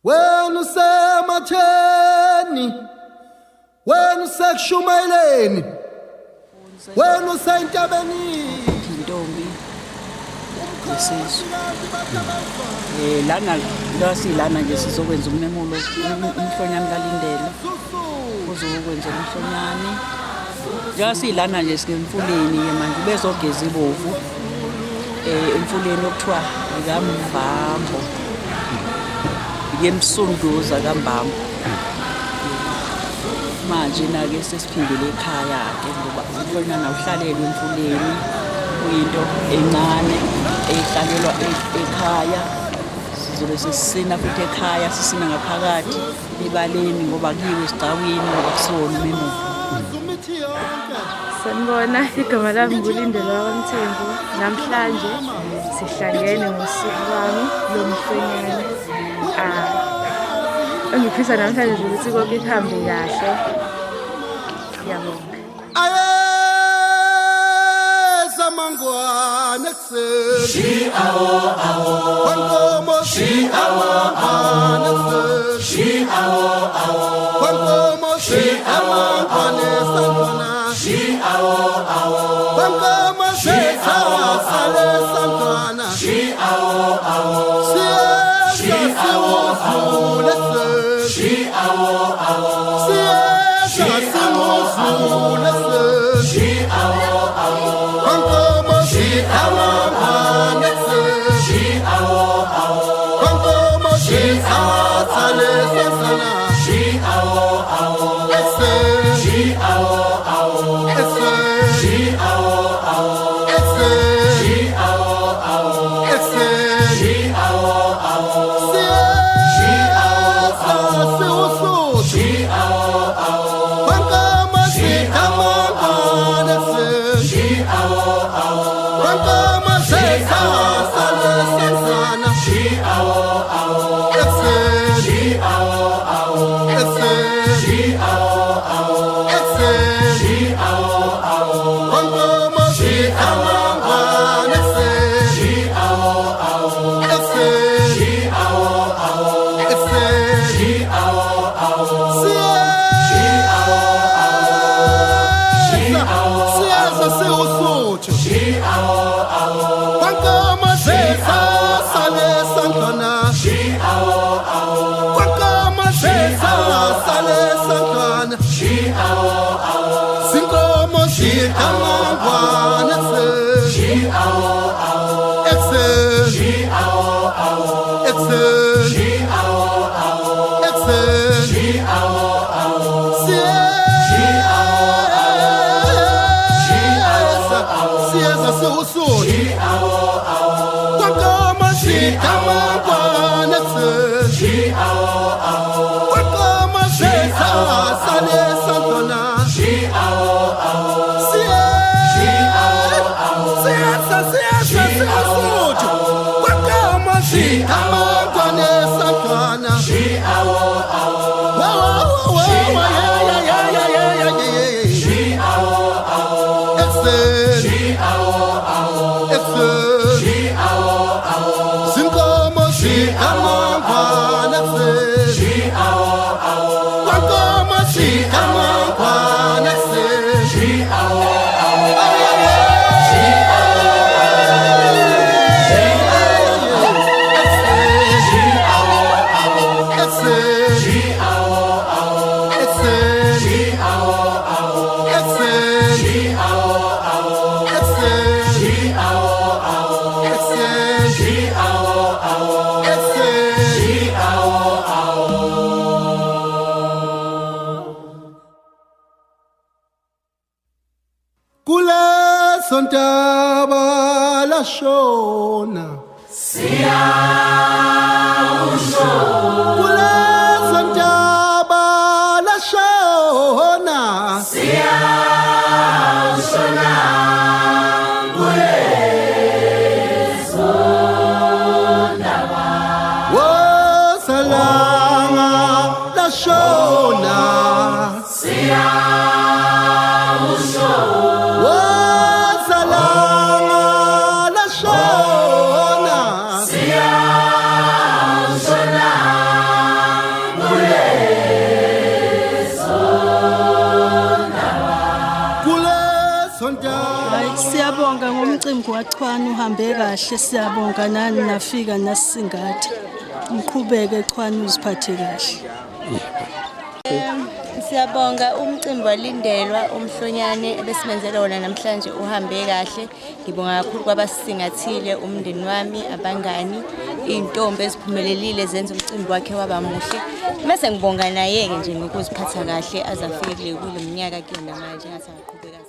wena usematheni, wena usekushumayeleni, wena usentabeni intombi yesizwe. Lana lasilana nje sizokwenza umemulo umhlonyane kaLindelo uzokwenza umhlonyane. Lasilana nje sikemfuleni manje bezogeza ibovu emfuleni okuthiwa ikamvambo, yemsunduza kaMbambo. Manje na-ke sesiphindele ekhaya-ke ngoba umhlonyane awuhlalelwe emfuleni, kuyinto encane ehlalelwa ekhaya. Sizobe sisina futhi ekhaya, sisina ngaphakathi ebaleni ngoba kiwe esigcawini ngoba kusona umemulo. Sanibona, igama lami nguLindelo kaMthembu. Namhlanje sihlangene ngosuku lwami lomhlonyane. Engifisa namhlanje nje ukuthi konke kuhambe kahle. Ngiyabonga. Mangwane ekuseni kwankomo amangwane ekuseni kwankomo amangwane santwana kwankomo sesasale santwana siyeza siwuzule eseni siyeza siwuzule eseni Sontaba la shona siyawushona kule sontaba la shona siyawushona kule sontaba wo salanga la shona siyawushona Siyabonga ngomcimbi waChwane uhambe kahle. Siyabonga nani nafika nasisingatha. Mqhubeke Chwane uziphathe kahle. Siyabonga umcimbi walindelwa umhlonyane ebesimenzela wona namhlanje uhambe kahle. Ngibonga kakhulu kwabasisingathile umndeni wami, abangani, intombi eziphumelelile zenza umcimbi wakhe waba muhle. Mase ngibonga naye ke nje ngokuziphatha kahle azafike kule minyaka kuyona manje ngathi angaqhubeka